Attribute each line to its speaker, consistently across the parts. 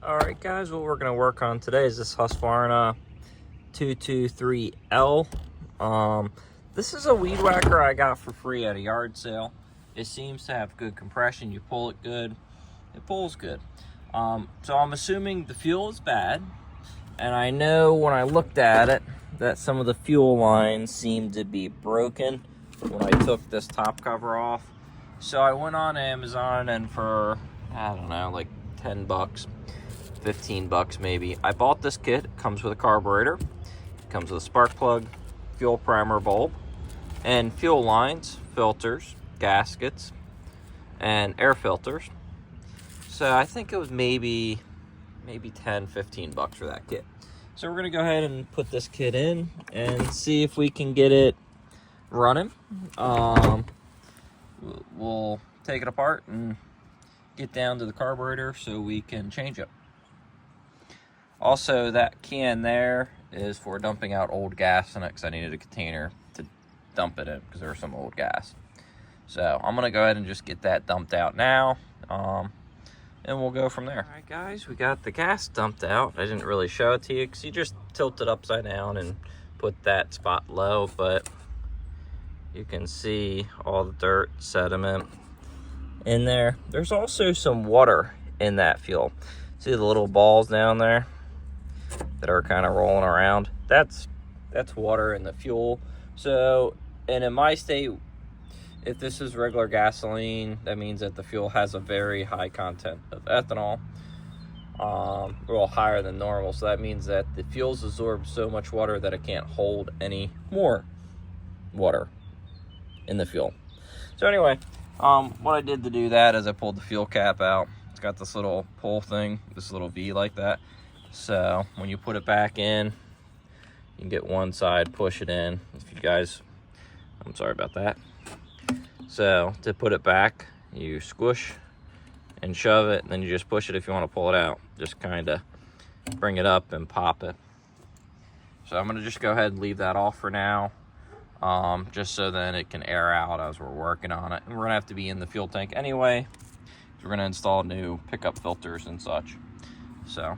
Speaker 1: Alright guys, what we're going to work on today is this Husqvarna 223L. This is a weed whacker I got for free at a yard sale. It seems to have good compression. You pull it good, it pulls good. So I'm assuming the fuel is bad, and I know when I looked at it that some of the fuel lines seem to be broken when I took this top cover off. So I went on Amazon, and for, I don't know, like 10 bucks, 15 bucks maybe, I bought this kit. It comes with a carburetor, it comes with a spark plug, fuel primer bulb, and fuel lines, filters, gaskets, and air filters. So I think it was maybe 10, 15 bucks for that kit. So we're gonna go ahead and put this kit in and see if we can get it running. We'll take it apart and get down to the carburetor so we can change it. Also, that can there is for dumping out old gas in it, because I needed a container to dump it in because there was some old gas. So I'm gonna go ahead and just get that dumped out now, and we'll go from there. All right guys, we got the gas dumped out. I didn't really show it to you because you just tilt it upside down and put that spot low, but you can see all the dirt, sediment in there. There's also some water in that fuel. See the little balls down there that are kind of rolling around? That's water in the fuel. So, and in my state, if this is regular gasoline, that means that the fuel has a very high content of ethanol, well, higher than normal. So that means that the fuel's absorbed so much water that it can't hold any more water in the fuel. So anyway, what I did to do that is I pulled the fuel cap out. It's got this little pull thing, this little V like that. So when you put it back in, you can get one side, push it in. If you guys, I'm sorry about that. So to put it back, you squish and shove it, and then you just push it if you want to pull it out. Just kind of bring it up and pop it. So I'm going to just go ahead and leave that off for now, just so then it can air out as we're working on it. And we're going to have to be in the fuel tank anyway, so we're going to install new pickup filters and such. So,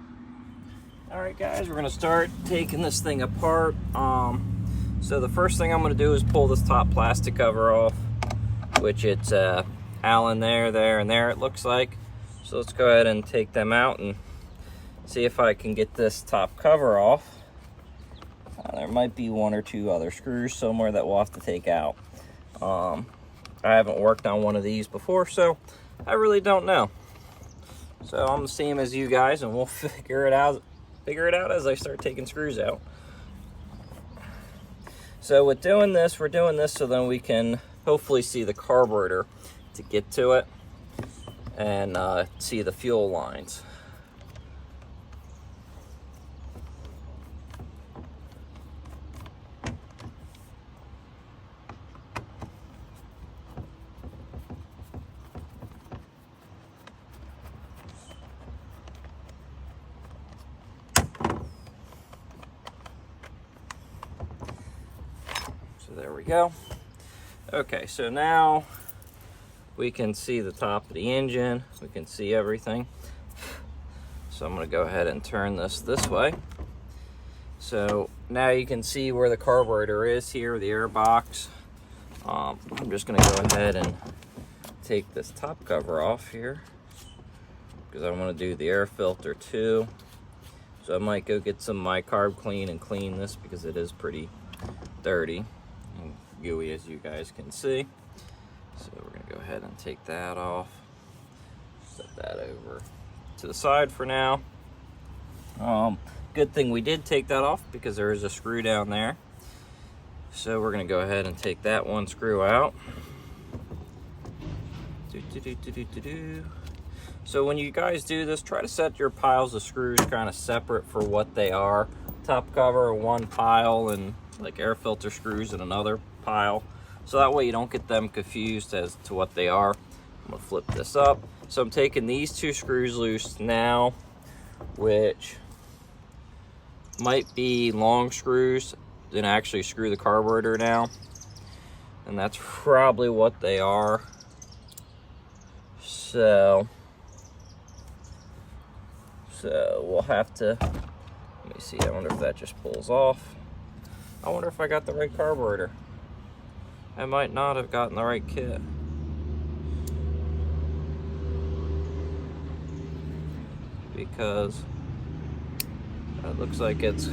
Speaker 1: all right guys, we're going to start taking this thing apart. So the first thing I'm going to do is pull this top plastic cover off, which it's Allen there, and there it looks like. So let's go ahead and take them out and see if I can get this top cover off. There might be one or two other screws somewhere that we'll have to take out. I haven't worked on one of these before, so I really don't know. So I'm the same as you guys, and we'll figure it out as I start taking screws out. So with doing this, we're doing this so then we can hopefully see the carburetor to get to it and see the fuel lines. So there we go. Okay, so now we can see the top of the engine. We can see everything. So I'm going to go ahead and turn this way. So now you can see where the carburetor is here, the air box. I'm just going to go ahead and take this top cover off here, because I want to do the air filter too. So I might go get some My Carb Clean and clean this, because it is pretty dirty and gooey, as you guys can see. So we're going to go ahead and take that off. Set that over to the side for now. Good thing we did take that off, because there is a screw down there. So we're going to go ahead and take that one screw out. So when you guys do this, try to set your piles of screws kind of separate for what they are. Top cover one pile, and like air filter screws in another pile. So that way you don't get them confused as to what they are. I'm going to flip this up. So I'm taking these two screws loose now, which might be long screws, then actually screw the carburetor down. And that's probably what they are. So So we'll have to, let me see, I wonder if that just pulls off. I wonder if I got the right carburetor. I might not have gotten the right kit. Because it looks like it's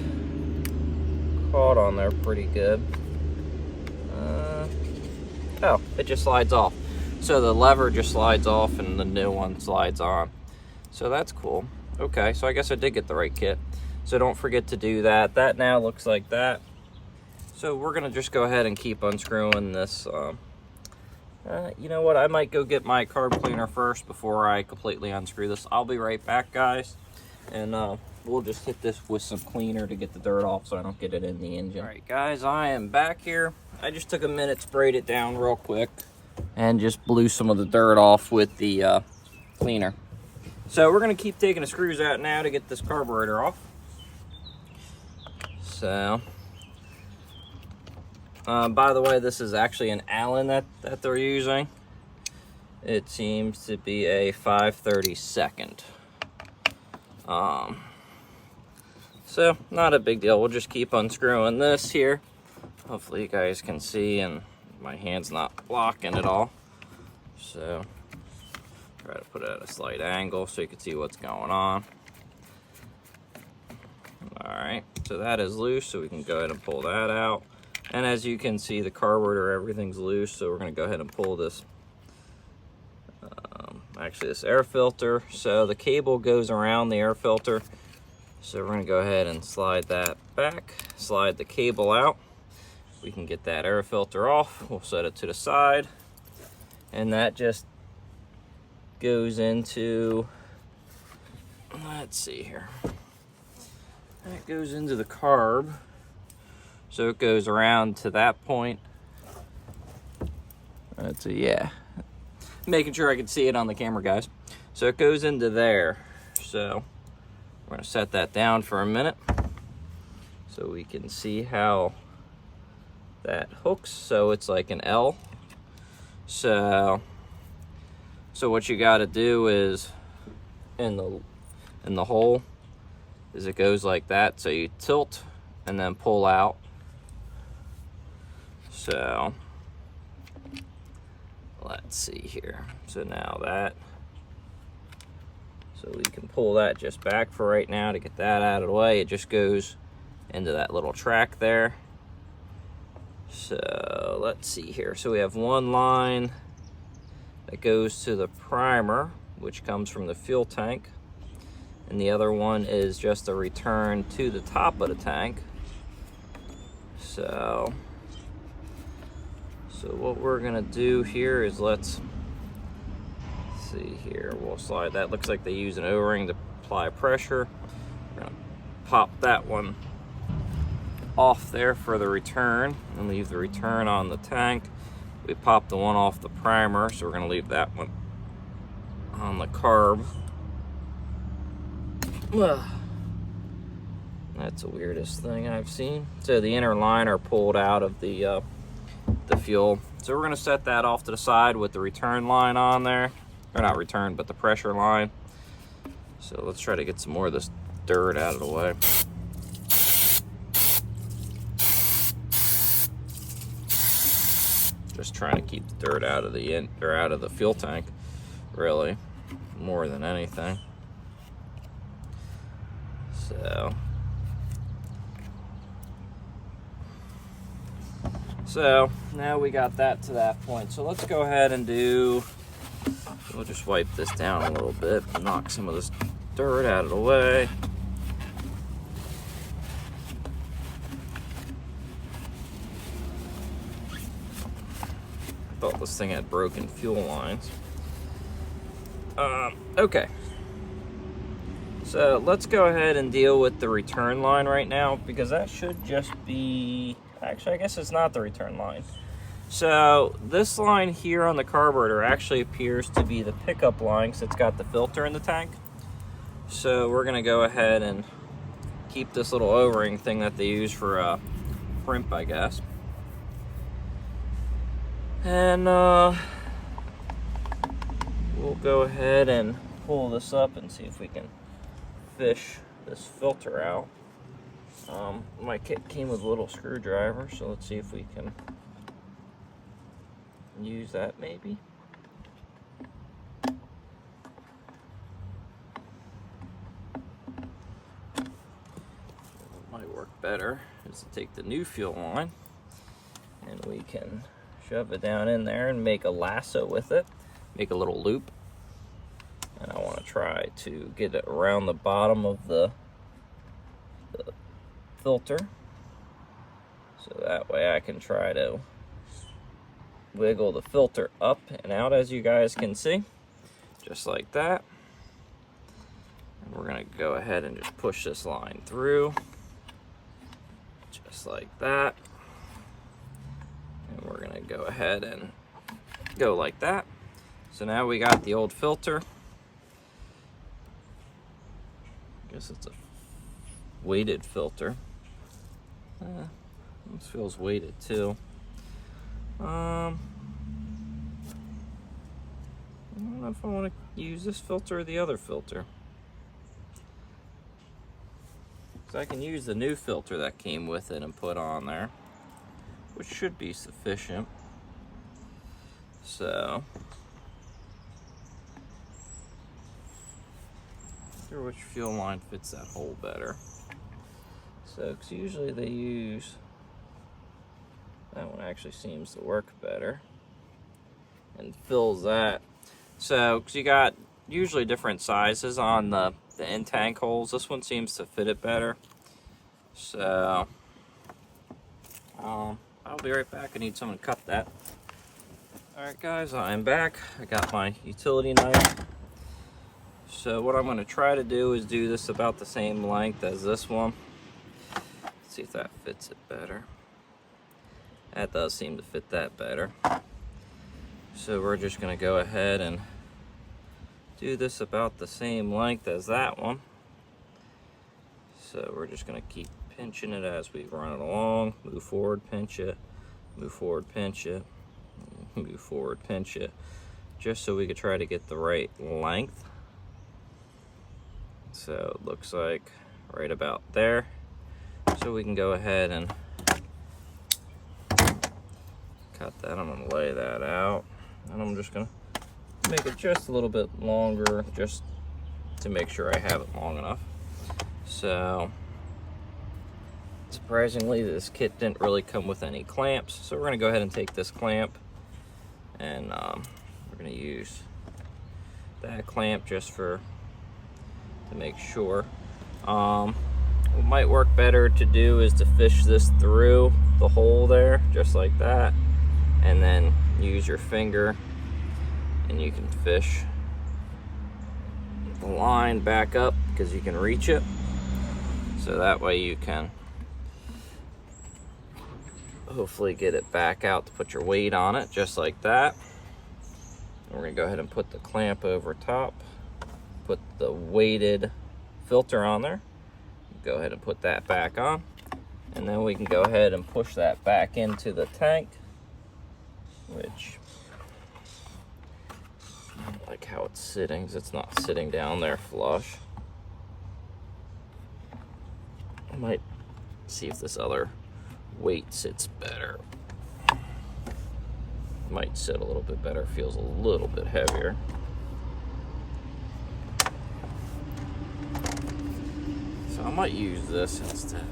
Speaker 1: caught on there pretty good. Oh, it just slides off. So the lever just slides off and the new one slides on. So that's cool. Okay, so I guess I did get the right kit. So don't forget to do that. That now looks like that. So we're gonna just go ahead and keep unscrewing this. You know what, I might go get my carb cleaner first before I completely unscrew this. I'll be right back, guys. And we'll just hit this with some cleaner to get the dirt off so I don't get it in the engine. All right, guys, I am back here. I just took a minute, sprayed it down real quick, and just blew some of the dirt off with the cleaner. So we're gonna keep taking the screws out now to get this carburetor off. So, by the way, this is actually an Allen that they're using. It seems to be a 5/32. So not a big deal. We'll just keep unscrewing this here. Hopefully you guys can see and my hand's not blocking at all. So try to put it at a slight angle so you can see what's going on. All right, so that is loose, so we can go ahead and pull that out. And as you can see, the carburetor, everything's loose, so we're gonna go ahead and pull this, actually this air filter. So the cable goes around the air filter. So we're gonna go ahead and slide that back, slide the cable out. We can get that air filter off. We'll set it to the side. And that just goes into, let's see here. That goes into the carb. So it goes around to that point. That's a, yeah. Making sure I can see it on the camera, guys. So it goes into there. So we're gonna set that down for a minute so we can see how that hooks. So it's like an L. So what you gotta do is in the hole is it goes like that. So you tilt and then pull out. So let's see here. So now that, so we can pull that just back for right now to get that out of the way. It just goes into that little track there. So let's see here. So we have one line that goes to the primer, which comes from the fuel tank. And the other one is just a return to the top of the tank. So what we're gonna do here is let's see here. We'll slide that. Looks like they use an O-ring to apply pressure. We're gonna pop that one off there for the return and leave the return on the tank. We popped the one off the primer, so we're gonna leave that one on the carb. That's the weirdest thing I've seen. So the inner line are pulled out of the fuel. So we're gonna set that off to the side with the return line on there. Or not return, but the pressure line. So let's try to get some more of this dirt out of the way. Just trying to keep the dirt out of the out of the fuel tank, really, more than anything. So now we got that to that point. So let's go ahead and we'll just wipe this down a little bit and knock some of this dirt out of the way. I thought this thing had broken fuel lines. Okay. So let's go ahead and deal with the return line right now, because that should just be, actually I guess it's not the return line. So this line here on the carburetor actually appears to be the pickup line because it's got the filter in the tank. So we're gonna go ahead and keep this little O-ring thing that they use for crimp, I guess. And we'll go ahead and pull this up and see if we can fish this filter out. My kit came with a little screwdriver, so let's see if we can use that maybe. What might work better is to take the new fuel line and we can shove it down in there and make a lasso with it, make a little loop. And I want to try to get it around the bottom of the filter, so that way I can try to wiggle the filter up and out, as you guys can see, just like that. And we're going to go ahead and just push this line through, just like that. And we're going to go ahead and go like that. So now we got the old filter. I guess it's a weighted filter. This feels weighted too. I don't know if I want to use this filter or the other filter. So I can use the new filter that came with it and put on there, which should be sufficient. So, not sure which fuel line fits that hole better. So, because usually they use, that one actually seems to work better and fills that. So, because you got usually different sizes on the end tank holes, this one seems to fit it better. So, I'll be right back. I need someone to cut that. Alright guys, I'm back. I got my utility knife. So what I'm going to try to do is do this about the same length as this one. See if that fits it better. That does seem to fit that better. So we're just going to go ahead and do this about the same length as that one. So we're just going to keep pinching it as we run it along. Move forward, pinch it. Move forward, pinch it. Move forward, pinch it. Just so we could try to get the right length. So it looks like right about there. So we can go ahead and cut that. I'm going to lay that out, and I'm just going to make it just a little bit longer, just to make sure I have it long enough. So surprisingly, this kit didn't really come with any clamps, so we're going to go ahead and take this clamp, and we're going to use that clamp just to make sure. What might work better to do is to fish this through the hole there, just like that, and then use your finger and you can fish the line back up because you can reach it. So that way you can hopefully get it back out to put your weight on it, just like that. And we're gonna go ahead and put the clamp over top, put the weighted filter on there. Go ahead and put that back on, and then we can go ahead and push that back into the tank, which I don't like how it's sitting, because it's not sitting down there flush. I might see if this other weight sits better. Might sit a little bit better, feels a little bit heavier. I might use this instead.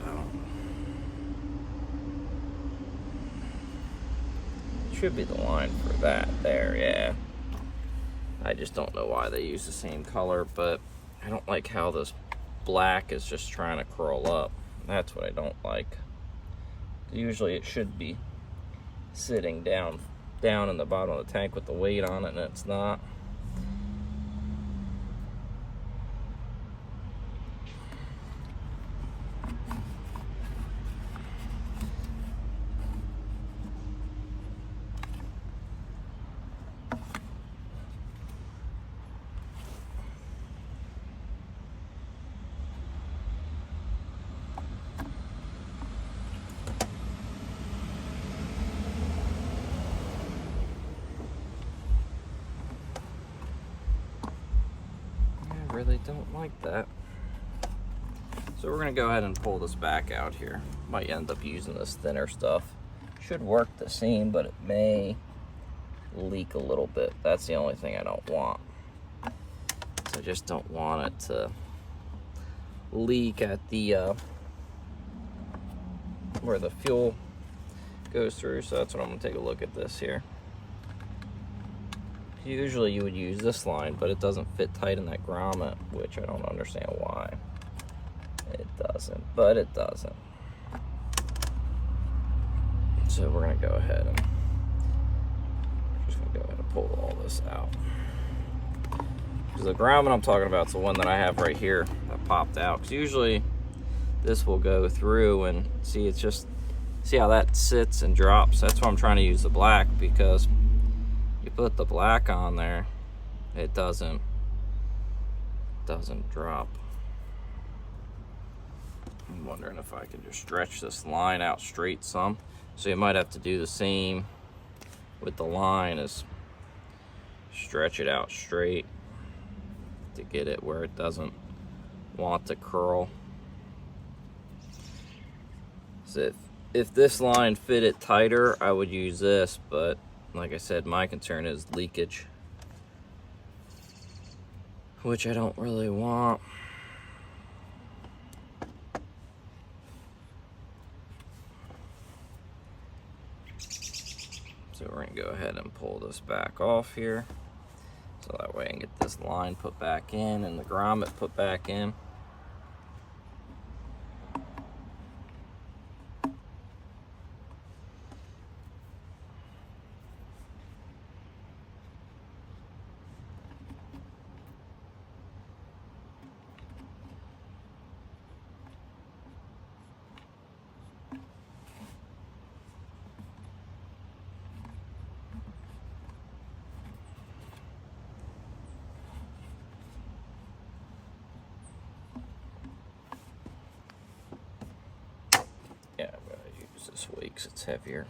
Speaker 1: Should be the line for that there, yeah. I just don't know why they use the same color, but I don't like how this black is just trying to curl up. That's what I don't like. Usually it should be sitting down in the bottom of the tank with the weight on it, and it's not. Really don't like that. So we're gonna go ahead and pull this back out here. Might end up using this thinner stuff. Should work the seam, but it may leak a little bit. That's the only thing I don't want. So I just don't want it to leak at the where the fuel goes through. So that's what I'm gonna take a look at this here. Usually you would use this line, but it doesn't fit tight in that grommet, which I don't understand why it doesn't, but it doesn't. So we're gonna go ahead and pull all this out. Because the grommet I'm talking about is the one that I have right here that popped out. Because usually this will go through and see, it's just, see how that sits and drops. That's why I'm trying to use the black, because you put the black on there, it doesn't drop. I'm wondering if I can just stretch this line out straight some. So you might have to do the same with the line, is stretch it out straight to get it where it doesn't want to curl. So if this line fit it tighter, I would use this, but like I said, my concern is leakage, which I don't really want. So we're gonna go ahead and pull this back off here, so that way I can get this line put back in and the grommet put back in. Yeah, I'm gonna use this weight because it's heavier.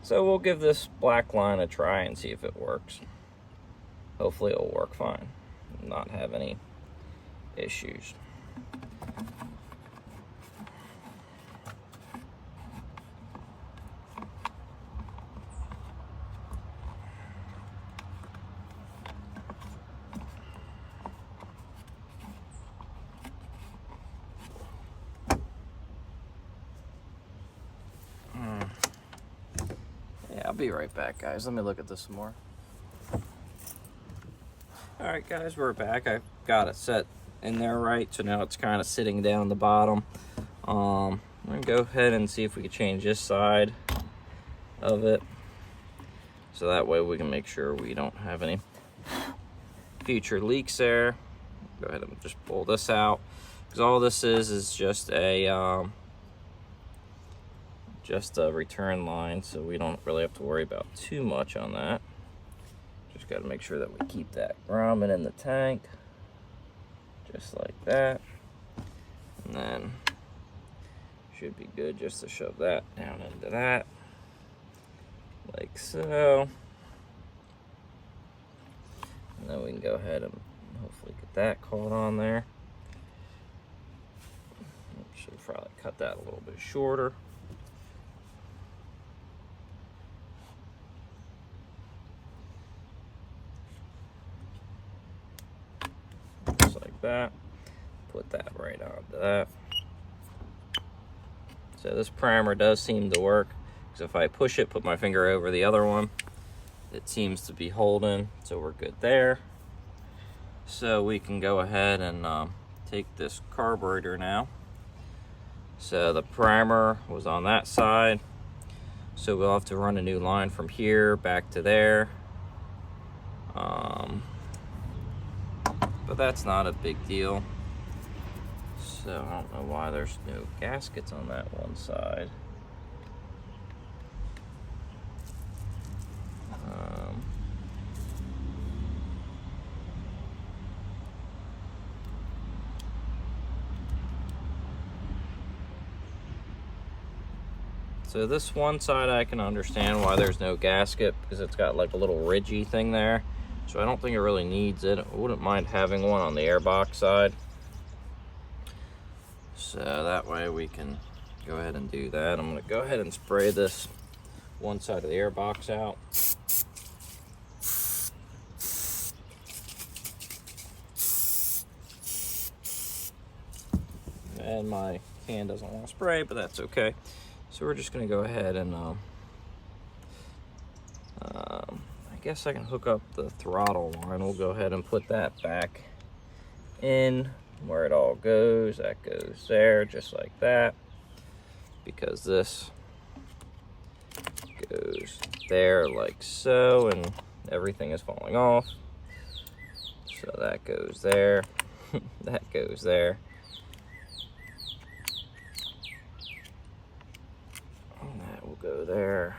Speaker 1: So we'll give this black line a try and see if it works. Hopefully it'll work fine, not have any issues. I'll be right back, guys. Let me look at this some more. Alright guys, we're back. I've got it set in there right, so now it's kind of sitting down the bottom. I'm going to go ahead and see if we can change this side of it, so that way we can make sure we don't have any future leaks there. Go ahead and just pull this out, because all this is just a return line, so we don't really have to worry about too much on that. Just got to make sure that we keep that grommet in the tank, just like that, and then should be good just to shove that down into that, like so. And then we can go ahead and hopefully get that caught on there. Should probably cut that a little bit shorter. That, put that right onto that. So this primer does seem to work, because if I push it, put my finger over the other one, it seems to be holding, so we're good there. So we can go ahead and take this carburetor now. So the primer was on that side, so we'll have to run a new line from here back to there. But that's not a big deal. So I don't know why there's no gaskets on that one side. So this one side I can understand why there's no gasket, because it's got like a little ridgy thing there. so I don't think it really needs it. I wouldn't mind having one on the airbox side, so that way we can go ahead and do that. I'm going to go ahead and spray this one side of the airbox out. And my can doesn't want to spray, but that's okay. So we're just going to go ahead and I guess I can hook up the throttle line. We'll go ahead and put that back in where it all goes. That goes there, just like that, because this goes there like so, and everything is falling off. So that goes there. That goes there. And that will go there.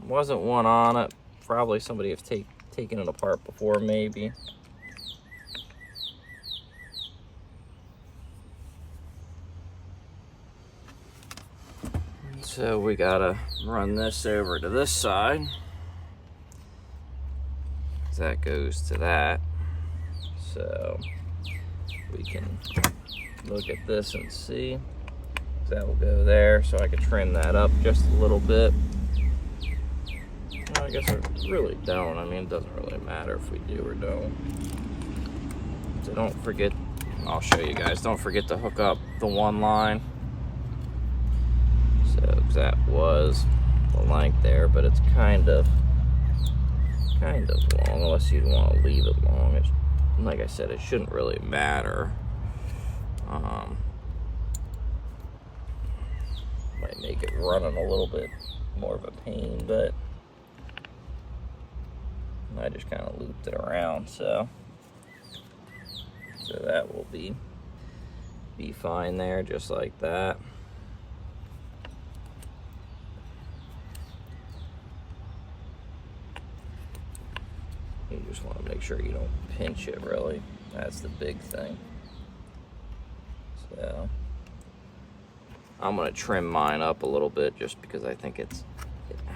Speaker 1: Wasn't one on it. Probably somebody have taken it apart before, maybe. So we gotta run this over to this side. That goes to that. So we can look at this and see. That will go there, so I can trim that up just a little bit. Well, I guess I really don't. I mean, it doesn't really matter if we do or don't. So don't forget, I'll show you guys, don't forget to hook up the one line. So that was the length there, but it's kind of long, unless you want to leave it long. It's, like I said, it shouldn't really matter. Might make it running a little bit more of a pain, but I just kind of looped it around, so that will be fine there, just like that. You just want to make sure you don't pinch it, really. That's the big thing. So I'm going to trim mine up a little bit just because I think I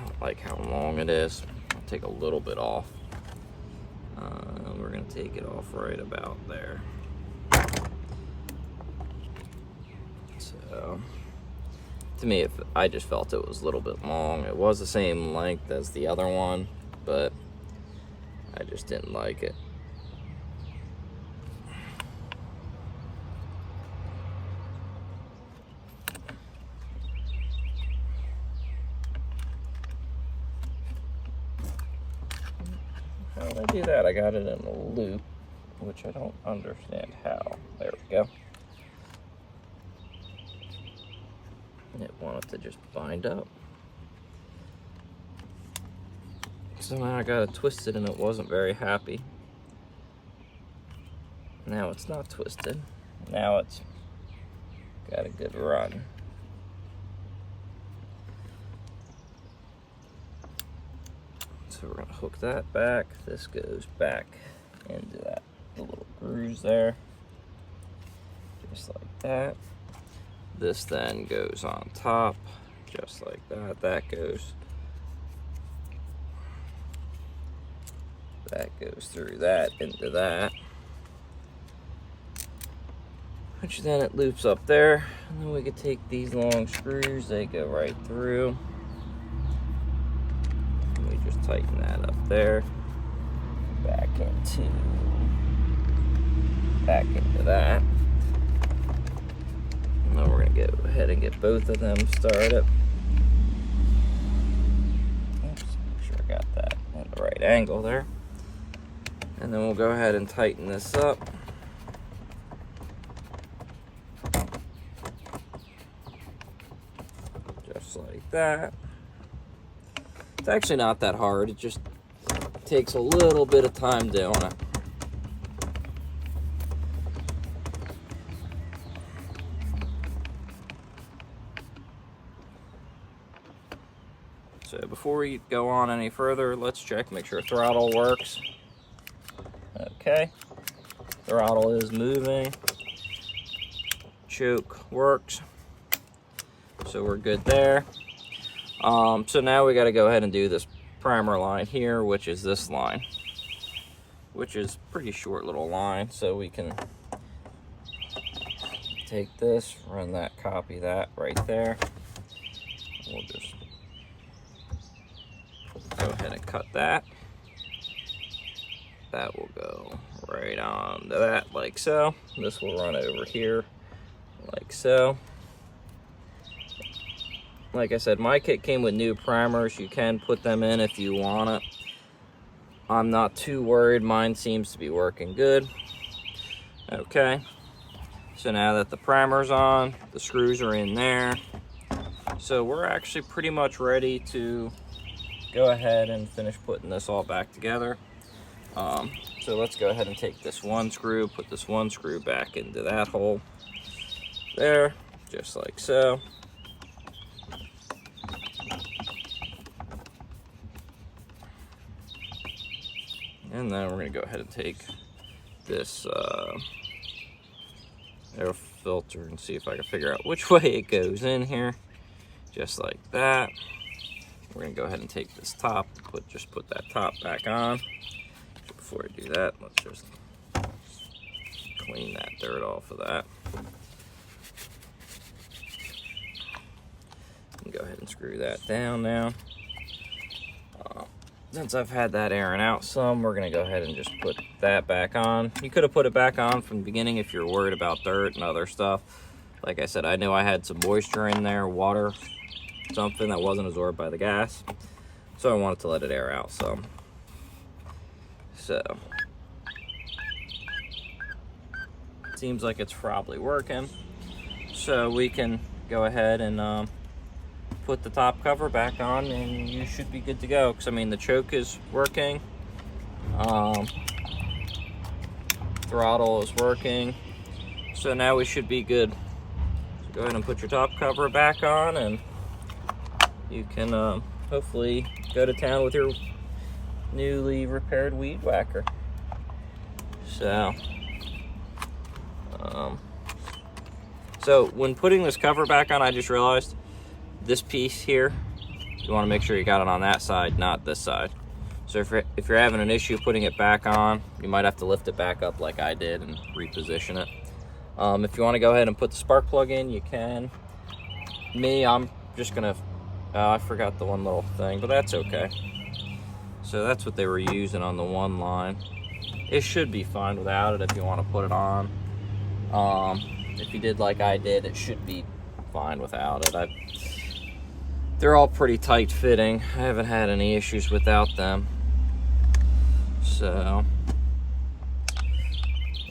Speaker 1: don't like how long it is. I'll take a little bit off. We're going to take it off right about there. So to me, I just felt it was a little bit long. It was the same length as the other one, but I just didn't like it. How did I do that? I got it in a loop, which I don't understand how. There we go. It wanted to just bind up. Somehow I got it twisted and it wasn't very happy. Now it's not twisted. Now it's got a good run. So we're gonna hook that back. This goes back into that little grooves there. Just like that. This then goes on top, just like that. That goes through that into that, which then it loops up there, and then we could take these long screws, they go right through, and we just tighten that up there, back into that, and then we're gonna go ahead and get both of them started. Oops, make sure I got that at the right angle there. And then we'll go ahead and tighten this up. Just like that. It's actually not that hard. It just takes a little bit of time doing it. So before we go on any further, let's check, make sure throttle works. Okay, throttle is moving, choke works, so we're good there. So now we got to go ahead and do this primer line here, which is this line, which is pretty short little line. So we can take this, run that, copy that right there. We'll just go ahead and cut that. That will go right on to that, like so. This will run over here, like so. Like I said, my kit came with new primers. You can put them in if you want it. I'm not too worried. Mine seems to be working good. Okay. So now that the primer's on, the screws are in there. So we're actually pretty much ready to go ahead and finish putting this all back together. So let's go ahead and take this one screw, put this one screw back into that hole there, just like so. And then we're going to go ahead and take this air filter and see if I can figure out which way it goes in here, just like that. We're going to go ahead and take this top, just put that top back on. Before I do that, let's just clean that dirt off of that. And go ahead and screw that down now. Since I've had that airing out some, we're going to go ahead and just put that back on. You could have put it back on from the beginning if you're worried about dirt and other stuff. Like I said, I knew I had some moisture in there, water, something that wasn't absorbed by the gas. So I wanted to let it air out some. So, seems like it's probably working. So we can go ahead and put the top cover back on and you should be good to go. Because I mean, the choke is working. Throttle is working. So now we should be good. So go ahead and put your top cover back on and you can hopefully go to town with your newly repaired weed whacker. So when putting this cover back on, I just realized this piece here, you want to make sure you got it on that side, not this side. So if you're having an issue putting it back on, you might have to lift it back up like I did and reposition it. If you want to go ahead and put the spark plug in, you can. I'm just gonna I forgot the one little thing, but that's okay. So that's what they were using on the one line. It should be fine without it if you want to put it on. If you did like I did, it should be fine without it. They're all pretty tight fitting. I haven't had any issues without them. So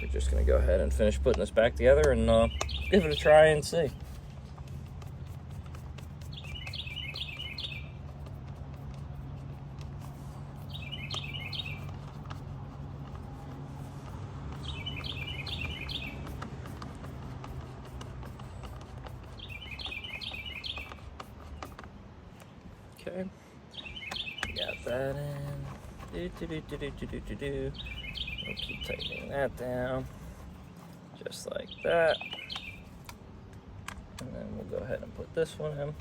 Speaker 1: we're just gonna go ahead and finish putting this back together and give it a try and see. Okay, got that in. We'll keep tightening that down, just like that. And then we'll go ahead and put this one in.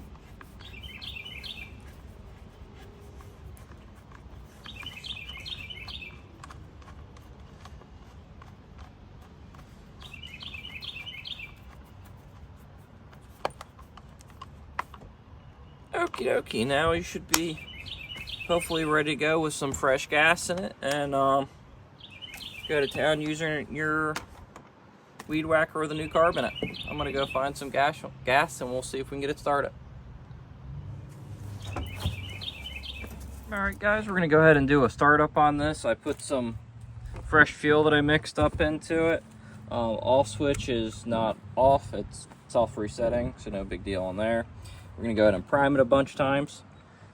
Speaker 1: Okie dokie, now you should be hopefully ready to go with some fresh gas in it and go to town using your weed whacker with a new carb in it. I'm gonna go find some gas and we'll see if we can get it started. Alright guys, we're gonna go ahead and do a startup on this. I put some fresh fuel that I mixed up into it. Off switch is not off, it's self-resetting, so no big deal on there. We're gonna go ahead and prime it a bunch of times.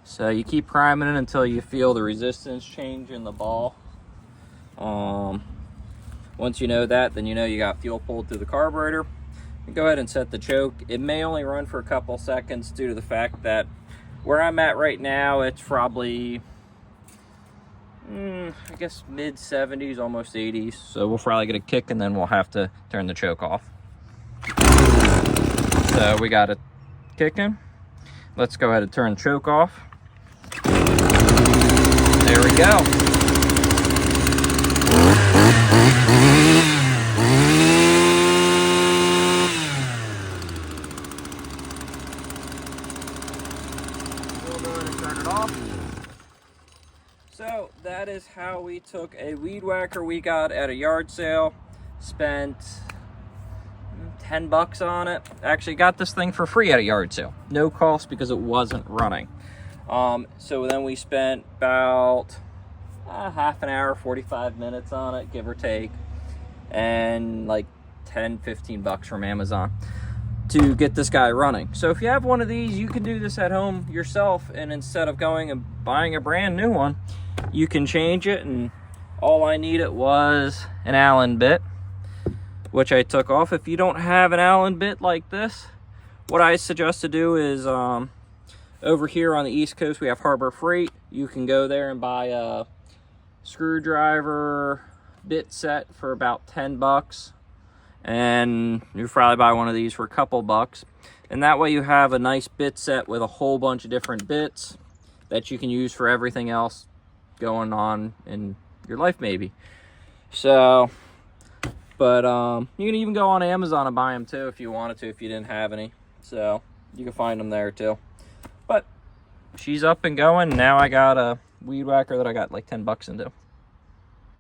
Speaker 1: So you keep priming it until you feel the resistance change in the ball. Once you know that, then you know you got fuel pulled through the carburetor. You go ahead and set the choke. It may only run for a couple seconds due to the fact that where I'm at right now, it's probably, I guess mid 70s, almost 80s. So we'll probably get a kick and then we'll have to turn the choke off. So we got it kicking. let's go ahead and turn choke off. There we go. We'll go ahead and turn it off. So that is how we took a weed whacker we got at a yard sale. Spent 10 bucks on it. Actually got this thing for free at a yard sale. No cost because it wasn't running. So then we spent about half an hour, 45 minutes on it, give or take. And like 10, 15 bucks from Amazon to get this guy running. So if you have one of these, you can do this at home yourself, and instead of going and buying a brand new one, you can change it. And all I needed was an Allen bit, which I took off. If you don't have an Allen bit like this, what I suggest to do is over here on the East Coast we have Harbor Freight. You can go there and buy a screwdriver bit set for about 10 bucks, and you probably buy one of these for a couple bucks, and that way you have a nice bit set with a whole bunch of different bits that you can use for everything else going on in your life maybe. So but you can even go on Amazon and buy them too if you wanted to, if you didn't have any, so you can find them there too. But she's up and going. Now I got a weed whacker that I got like 10 bucks into.